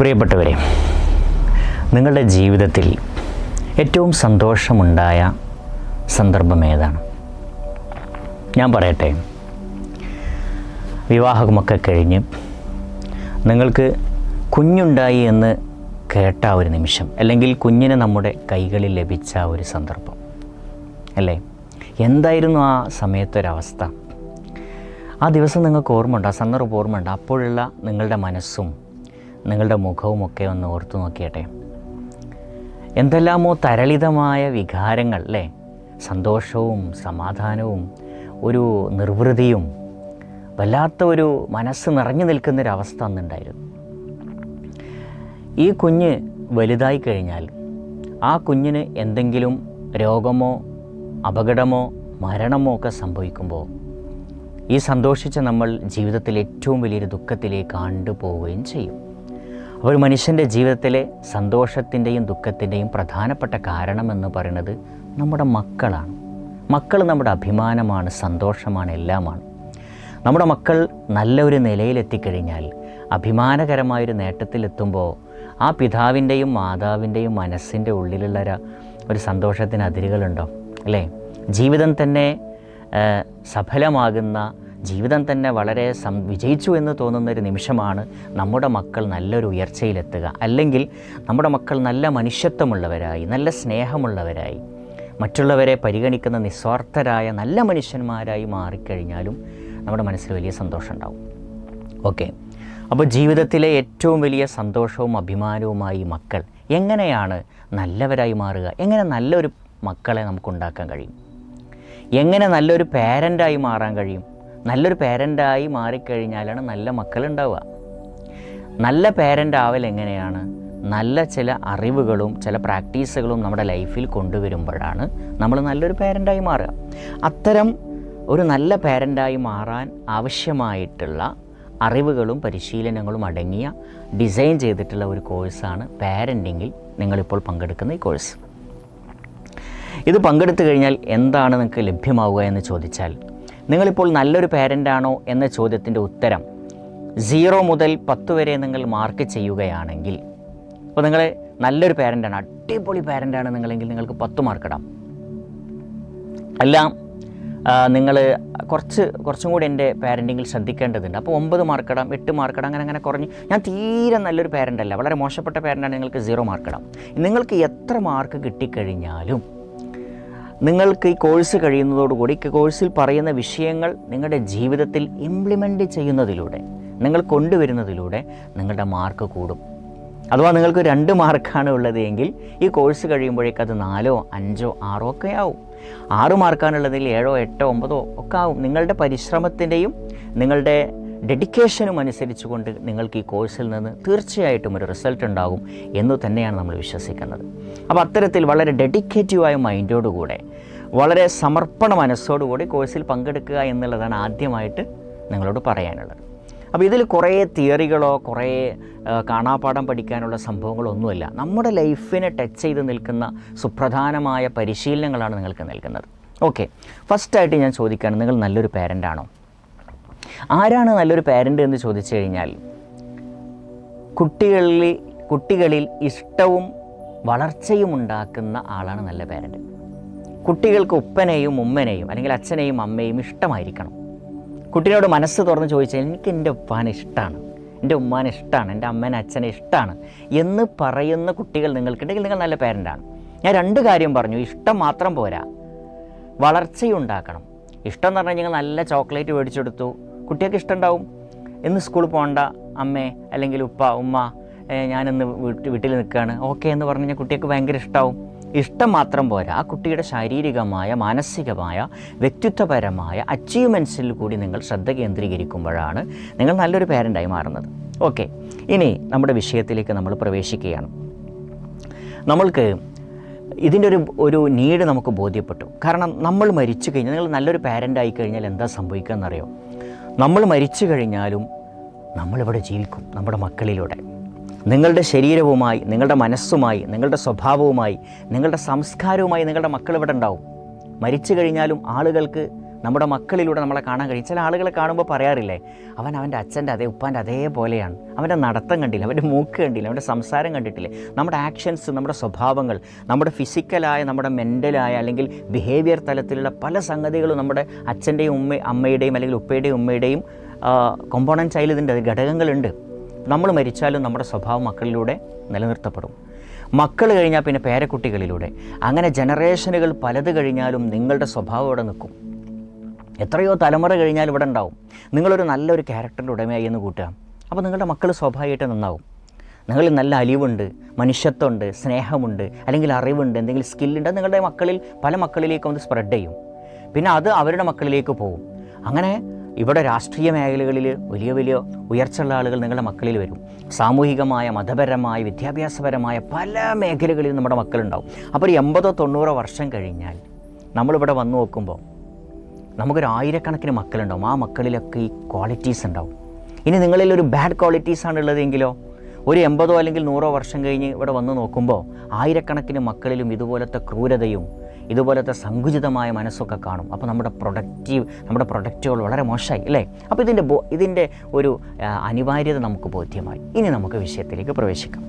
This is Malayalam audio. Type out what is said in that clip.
പ്രിയപ്പെട്ടവരെ, നിങ്ങളുടെ ജീവിതത്തിൽ ഏറ്റവും സന്തോഷമുണ്ടായ സന്ദർഭം ഏതാണ്? ഞാൻ പറയട്ടെ. വിവാഹമൊക്കെ കഴിഞ്ഞ് നിങ്ങൾക്ക് കുഞ്ഞുണ്ടായി എന്ന് കേട്ട ഒരു നിമിഷം, അല്ലെങ്കിൽ കുഞ്ഞിനെ നമ്മുടെ കൈകളിൽ ലഭിച്ച ഒരു സന്ദർഭം അല്ലേ? എന്തായിരുന്നു ആ സമയത്തൊരവസ്ഥ? ആ ദിവസം നിങ്ങൾക്ക് ഓർമ്മയുണ്ട്, ആ സന്ദർഭം ഓർമ്മയുണ്ട്? അപ്പോഴുള്ള നിങ്ങളുടെ മനസ്സും നിങ്ങളുടെ മുഖവും ഒക്കെ ഒന്ന് ഓർത്തു നോക്കിയട്ടെ. എന്തെല്ലാമോ തരളിതമായ വികാരങ്ങൾ അല്ലേ? സന്തോഷവും സമാധാനവും ഒരു നിർവൃതിയും വല്ലാത്ത ഒരു മനസ്സ് നിറഞ്ഞു നിൽക്കുന്നൊരവസ്ഥ അന്നുണ്ടായിരുന്നു. ഈ കുഞ്ഞ് വലുതായി കഴിഞ്ഞാൽ ആ കുഞ്ഞിന് എന്തെങ്കിലും രോഗമോ അപകടമോ മരണമോ ഒക്കെ സംഭവിക്കുമ്പോൾ ഈ സന്തോഷിച്ച നമ്മൾ ജീവിതത്തിൽ ഏറ്റവും വലിയൊരു ദുഃഖത്തിലേക്ക് ആണ്ടുപോവുകയും ചെയ്യും. അപ്പോൾ ഒരു മനുഷ്യൻ്റെ ജീവിതത്തിലെ സന്തോഷത്തിൻ്റെയും ദുഃഖത്തിൻ്റെയും പ്രധാനപ്പെട്ട കാരണമെന്ന് പറയുന്നത് നമ്മുടെ മക്കളാണ്. മക്കൾ നമ്മുടെ അഭിമാനമാണ്, സന്തോഷമാണ്, എല്ലാമാണ്. നമ്മുടെ മക്കൾ നല്ലൊരു നിലയിലെത്തിക്കഴിഞ്ഞാൽ, അഭിമാനകരമായൊരു നേട്ടത്തിലെത്തുമ്പോൾ ആ പിതാവിൻ്റെയും മാതാവിൻ്റെയും മനസ്സിൻ്റെ ഉള്ളിലുള്ള ഒരു സന്തോഷത്തിന് അതിരുകളുണ്ടോ അല്ലേ? ജീവിതം തന്നെ സഫലമാകുന്ന, ജീവിതം തന്നെ വളരെ വിജയിച്ചു എന്ന് തോന്നുന്നൊരു നിമിഷമാണ് നമ്മുടെ മക്കൾ നല്ലൊരു ഉയർച്ചയിലെത്തുക. അല്ലെങ്കിൽ നമ്മുടെ മക്കൾ നല്ല മനുഷ്യത്വമുള്ളവരായി, നല്ല സ്നേഹമുള്ളവരായി, മറ്റുള്ളവരെ പരിഗണിക്കുന്ന നിസ്വാർത്ഥരായ നല്ല മനുഷ്യന്മാരായി മാറിക്കഴിഞ്ഞാലും നമ്മുടെ മനസ്സിൽ വലിയ സന്തോഷം ഉണ്ടാവും. ഓക്കെ, അപ്പോൾ ജീവിതത്തിലെ ഏറ്റവും വലിയ സന്തോഷവും അഭിമാനവുമായി മക്കൾ എങ്ങനെയാണ് നല്ലവരായി മാറുക? എങ്ങനെ നല്ലൊരു മക്കളെ നമുക്കുണ്ടാക്കാൻ കഴിയും? എങ്ങനെ നല്ലൊരു പേരൻ്റായി മാറാൻ കഴിയും? നല്ലൊരു പേരൻ്റായി മാറിക്കഴിഞ്ഞാലാണ് നല്ല മക്കളുണ്ടാവുക. നല്ല പേരൻ്റ് ആവൽ എങ്ങനെയാണ്? നല്ല ചില അറിവുകളും ചില പ്രാക്ടീസുകളും നമ്മുടെ ലൈഫിൽ കൊണ്ടുവരുമ്പോഴാണ് നമ്മൾ നല്ലൊരു പേരൻ്റായി മാറുക. അത്തരം ഒരു നല്ല പേരൻ്റായി മാറാൻ ആവശ്യമായിട്ടുള്ള അറിവുകളും പരിശീലനങ്ങളും അടങ്ങിയ ഡിസൈൻ ചെയ്തിട്ടുള്ള ഒരു കോഴ്സാണ് പാരൻറ്റിങ്ങിൽ നിങ്ങളിപ്പോൾ പങ്കെടുക്കുന്ന ഈ കോഴ്സ്. ഇത് പങ്കെടുത്തു കഴിഞ്ഞാൽ എന്താണ് നിങ്ങൾക്ക് ലഭ്യമാവുക എന്ന് ചോദിച്ചാൽ, നിങ്ങളിപ്പോൾ നല്ലൊരു പാരൻ്റാണോ എന്ന ചോദ്യത്തിൻ്റെ ഉത്തരം 0 മുതൽ 10 വരെ നിങ്ങൾ മാർക്ക് ചെയ്യുകയാണെങ്കിൽ, അപ്പോൾ നിങ്ങൾ നല്ലൊരു പാരൻ്റാണ്, അടിപൊളി പാരൻ്റാണ് നിങ്ങളെങ്കിൽ നിങ്ങൾക്ക് 10 മാർക്കിടാം. അല്ല, നിങ്ങൾ കുറച്ചും കൂടി എൻ്റെ പാരൻറ്റിങ്ങിൽ ശ്രദ്ധിക്കേണ്ടതുണ്ട്, അപ്പോൾ 9 മാർക്കിടാം, 8 മാർക്കിടാം, അങ്ങനെ കുറഞ്ഞ് ഞാൻ തീരെ നല്ലൊരു പാരൻ്റല്ല, വളരെ മോശപ്പെട്ട പാരൻ്റാണ്, നിങ്ങൾക്ക് 0 മാർക്കിടാം. നിങ്ങൾക്ക് എത്ര മാർക്ക് കിട്ടിക്കഴിഞ്ഞാലും നിങ്ങൾക്ക് ഈ കോഴ്സ് കഴിയുന്നതോടുകൂടി ഈ കോഴ്സിൽ പറയുന്ന വിഷയങ്ങൾ നിങ്ങളുടെ ജീവിതത്തിൽ ഇംപ്ലിമെൻ്റ് ചെയ്യുന്നതിലൂടെ, നിങ്ങൾ കൊണ്ടുവരുന്നതിലൂടെ നിങ്ങളുടെ മാർക്ക് കൂടും. അഥവാ നിങ്ങൾക്ക് 2 മാർക്കാണ് ഉള്ളത് എങ്കിൽ ഈ കോഴ്സ് കഴിയുമ്പോഴേക്കും അത് 4, 5, 6 ഒക്കെ ആവും. 6 മാർക്കാണുള്ളതിൽ 7, 8, 9 ഒക്കെ ആവും. നിങ്ങളുടെ പരിശ്രമത്തിൻ്റെയും നിങ്ങളുടെ ഡെഡിക്കേഷനും അനുസരിച്ച് കൊണ്ട് നിങ്ങൾക്ക് ഈ കോഴ്സിൽ നിന്ന് തീർച്ചയായിട്ടും ഒരു റിസൾട്ട് ഉണ്ടാകും എന്ന് തന്നെയാണ് നമ്മൾ വിശ്വസിക്കുന്നത്. അപ്പോൾ അത്തരത്തിൽ വളരെ ഡെഡിക്കേറ്റീവായ മൈൻഡോടുകൂടെ, വളരെ സമർപ്പണ മനസ്സോടുകൂടി കോഴ്സിൽ പങ്കെടുക്കുക എന്നുള്ളതാണ് ആദ്യമായിട്ട് നിങ്ങളോട് പറയാനുള്ളത്. അപ്പോൾ ഇതിൽ കുറേ തിയറികളോ കുറേ കാണാപ്പാഠം പഠിക്കാനുള്ള സംഭവങ്ങളൊന്നുമില്ല. നമ്മുടെ ലൈഫിനെ ടച്ച് ചെയ്ത് നിൽക്കുന്ന സുപ്രധാനമായ പരിശീലനങ്ങളാണ് നിങ്ങൾക്ക് നൽകുന്നത്. ഓക്കെ, ഫസ്റ്റായിട്ട് ഞാൻ ചോദിക്കുകയാണ്, നിങ്ങൾ നല്ലൊരു പാരൻ്റാണോ? ആരാണ് നല്ലൊരു പാരൻ്റ് എന്ന് ചോദിച്ചു കഴിഞ്ഞാൽ, കുട്ടികളിൽ ഇഷ്ടവും വളർച്ചയും ഉണ്ടാക്കുന്ന ആളാണ് നല്ല പാരൻ്റ്. കുട്ടികൾക്ക് ഉപ്പനെയും ഉമ്മനെയും അല്ലെങ്കിൽ അച്ഛനെയും അമ്മയും ഇഷ്ടമായിരിക്കണം. കുട്ടിയോട് മനസ്സ് തുറന്ന് ചോദിച്ചാൽ, എനിക്ക് എൻ്റെ ഉപ്പാനെ ഇഷ്ടമാണ്, എൻ്റെ ഉമ്മാനെ ഇഷ്ടമാണ്, എൻ്റെ അമ്മേനെ അച്ഛനെ ഇഷ്ടമാണ് എന്ന് പറയുന്ന കുട്ടികൾ നിങ്ങൾക്കുണ്ടെങ്കിൽ നിങ്ങൾ നല്ല പാരൻ്റാണ്. ഞാൻ 2 കാര്യം പറഞ്ഞു. ഇഷ്ടം മാത്രം പോരാ, വളർച്ചയുണ്ടാക്കണം. ഇഷ്ടം എന്ന് പറഞ്ഞു കഴിഞ്ഞാൽ നല്ല ചോക്ലേറ്റ് മേടിച്ചെടുത്തു, കുട്ടികൾക്ക് ഇഷ്ടം ഉണ്ടാവും. ഇന്ന് സ്കൂളിൽ പോകണ്ട അമ്മേ, അല്ലെങ്കിൽ ഉമ്മ, ഞാനിന്ന് വീട്ടിൽ നിൽക്കുകയാണ്, ഓക്കെ എന്ന് പറഞ്ഞു കഴിഞ്ഞാൽ കുട്ടികൾക്ക് ഭയങ്കര ഇഷ്ടമാവും. ഇഷ്ടം മാത്രം പോരാ, ആ കുട്ടിയുടെ ശാരീരികമായ, മാനസികമായ, വ്യക്തിത്വപരമായ അച്ചീവ്മെൻറ്റ്സിൽ കൂടി നിങ്ങൾ ശ്രദ്ധ കേന്ദ്രീകരിക്കുമ്പോഴാണ് നിങ്ങൾ നല്ലൊരു പാരൻ്റായി മാറുന്നത്. ഓക്കെ, ഇനി നമ്മുടെ വിഷയത്തിലേക്ക് നമ്മൾ പ്രവേശിക്കുകയാണ്. നമ്മൾക്ക് ഇതിൻ്റെ ഒരു നീഡ് നമുക്ക് ബോധ്യപ്പെട്ടു. കാരണം നമ്മൾ മരിച്ചു കഴിഞ്ഞാൽ, നിങ്ങൾ നല്ലൊരു പാരൻ്റായി കഴിഞ്ഞാൽ എന്താ സംഭവിക്കുക എന്നറിയോ? നമ്മൾ മരിച്ചു കഴിഞ്ഞാലും നമ്മളിവിടെ ജീവിക്കും, നമ്മുടെ മക്കളിലൂടെ. നിങ്ങളുടെ ശരീരവുമായി, നിങ്ങളുടെ മനസ്സുമായി, നിങ്ങളുടെ സ്വഭാവവുമായി, നിങ്ങളുടെ സംസ്കാരവുമായി നിങ്ങളുടെ മക്കൾ ഇവിടെ ഉണ്ടാവും. മരിച്ചു കഴിഞ്ഞാലും ആളുകൾക്ക് നമ്മുടെ മക്കളിലൂടെ നമ്മളെ കാണാൻ കഴിയും. ചില ആളുകളെ കാണുമ്പോൾ പറയാറില്ലേ, അവൻ്റെ അച്ഛൻ്റെ അതേ ഉപ്പാൻ്റെ അതേപോലെയാണ്, അവൻ്റെ നടത്തം കണ്ടില്ല, അവൻ്റെ മൂക്ക് കണ്ടില്ല, അവൻ്റെ സംസാരം കണ്ടിട്ടില്ലേ. നമ്മുടെ ആക്ഷൻസ്, നമ്മുടെ സ്വഭാവങ്ങൾ, നമ്മുടെ ഫിസിക്കലായ, നമ്മുടെ മെൻ്റലായ അല്ലെങ്കിൽ ബിഹേവിയർ തലത്തിലുള്ള പല സംഗതികളും നമ്മുടെ അച്ഛൻ്റെയും അമ്മയുടെയും അല്ലെങ്കിൽ ഉപ്പയുടെയും ഉമ്മയുടെയും കോമ്പോണൻസ് ആയാലും ഇതിൻ്റെ ഘടകങ്ങളുണ്ട്. നമ്മൾ മരിച്ചാലും നമ്മുടെ സ്വഭാവം മക്കളിലൂടെ നിലനിർത്തപ്പെടും. മക്കൾ കഴിഞ്ഞാൽ പിന്നെ പേരക്കുട്ടികളിലൂടെ, അങ്ങനെ ജനറേഷനുകൾ പലത് കഴിഞ്ഞാലും നിങ്ങളുടെ സ്വഭാവം ഇവിടെ നിൽക്കും. എത്രയോ തലമുറ കഴിഞ്ഞാൽ ഇവിടെ ഉണ്ടാവും. നിങ്ങളൊരു നല്ലൊരു ക്യാരക്ടറിൻ്റെ ഉടമയായി എന്ന് കൂട്ടുക, അപ്പോൾ നിങ്ങളുടെ മക്കൾ സ്വാഭാവികമായിട്ട് നന്നാവും. നിങ്ങളിൽ നല്ല അലിവുണ്ട്, മനുഷ്യത്വമുണ്ട്, സ്നേഹമുണ്ട്, അല്ലെങ്കിൽ അറിവുണ്ട്, എന്തെങ്കിലും സ്കില്ലുണ്ട്, അത് നിങ്ങളുടെ മക്കളിൽ പല മക്കളിലേക്കും അത് സ്പ്രെഡ് ചെയ്യും. പിന്നെ അത് അവരുടെ മക്കളിലേക്ക് പോകും. അങ്ങനെ ഇവിടെ രാഷ്ട്രീയ മേഖലകളിൽ വലിയ വലിയ ഉയർച്ചയുള്ള ആളുകൾ നിങ്ങളുടെ മക്കളിൽ വരും. സാമൂഹികമായ, മതപരമായ, വിദ്യാഭ്യാസപരമായ പല മേഖലകളിൽ നമ്മുടെ മക്കളുണ്ടാവും. അപ്പോൾ ഒരു 80-90 വർഷം കഴിഞ്ഞാൽ നമ്മളിവിടെ വന്നു നോക്കുമ്പോൾ നമുക്കൊരു 1000കണക്കിന് മക്കളുണ്ടാവും. ആ മക്കളിലൊക്കെ ഈ ക്വാളിറ്റീസ് ഉണ്ടാവും. ഇനി നിങ്ങളിൽ ഒരു ബാഡ് ക്വാളിറ്റീസാണ് ഉള്ളതെങ്കിലോ ഒരു 80 അല്ലെങ്കിൽ 100 വർഷം കഴിഞ്ഞ് ഇവിടെ വന്ന് നോക്കുമ്പോൾ 1000കണക്കിന് മക്കളിലും ഇതുപോലത്തെ ക്രൂരതയും ഇതുപോലത്തെ സങ്കുചിതമായ മനസ്സൊക്കെ കാണും. അപ്പോൾ നമ്മുടെ പ്രൊഡക്റ്റുകൾ വളരെ മോശമായി അല്ലേ. അപ്പോൾ ഇതിൻ്റെ ഒരു അനിവാര്യത നമുക്ക് ബോധ്യമായി. ഇനി നമുക്ക് വിഷയത്തിലേക്ക് പ്രവേശിക്കാം.